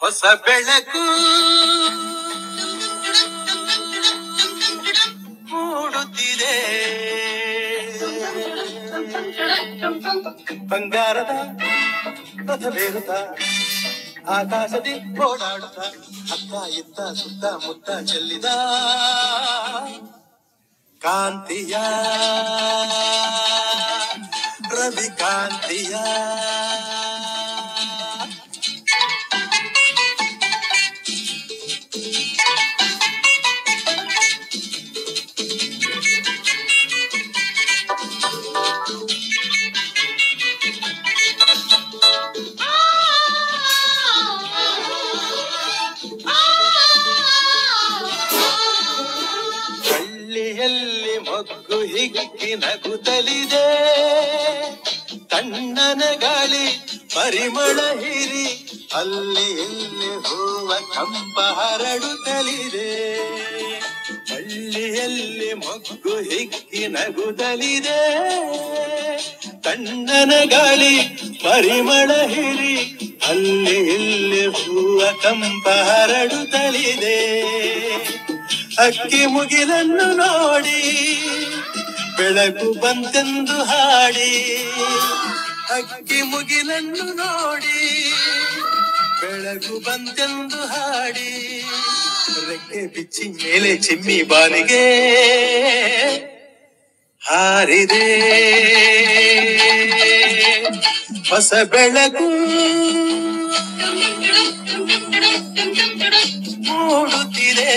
ಹೊಸ ಬೆಳಕು ಮೂಡುತ್ತಿದೆ, ಬಂಗಾರದ ರಥವೇರುತ್ತ ಆಕಾಶದಿ ಓಡಾಡುತ್ತ ಅತ್ತ ಇತ್ತ ಸುತ್ತ ಮುತ್ತ ಚೆಲ್ಲಿದ ಕಾಂತಿಯ ರವಿ ಕಾಂತಿಯ ಹಳ್ಳಿಯಲ್ಲಿ ಮೊಗ್ಗು ಹಿಗ್ಗಿ ನಗುತ್ತಲಿದೆ, ತಣ್ಣನ ಗಾಳಿ ಪರಿಮಳ ಹಿರಿ ಅಲ್ಲಿ ಇಲ್ಲಿ ಹೂವ ಕಂಪ ಹರಡುತ್ತಲಿದೆ. ಹಳ್ಳಿಯಲ್ಲಿ ಮೊಗ್ಗು ಹಿಗ್ಗಿ ನಗುತ್ತಲಿದೆ, ತಣ್ಣನ ಗಾಳಿ ಪರಿಮಳ ಹಿರಿ ಅಲ್ಲಿ ಇಲ್ಲಿ ಹೂವ ಕಂಪ ಹರಡುತ್ತಲಿದೆ. ಅಕ್ಕಿ ಮುಗಿಲನ್ನು ನೋಡಿ ಬೆಳಕು ಬಂತೆಂದು ಹಾಡಿ, ಅಕ್ಕಿ ಮುಗಿಲನ್ನು ನೋಡಿ ಬೆಳಕು ಬಂತೆಂದು ಹಾಡಿ, ರೆಕ್ಕೆ ಬಿಚ್ಚಿ ಮೇಲೆ ಚಿಮ್ಮಿ ಬಾನಿಗೆ ಹಾರಿದೆ ಹೊಸ ಬೆಳಕು ಮೂಡುತ್ತಿದೆ.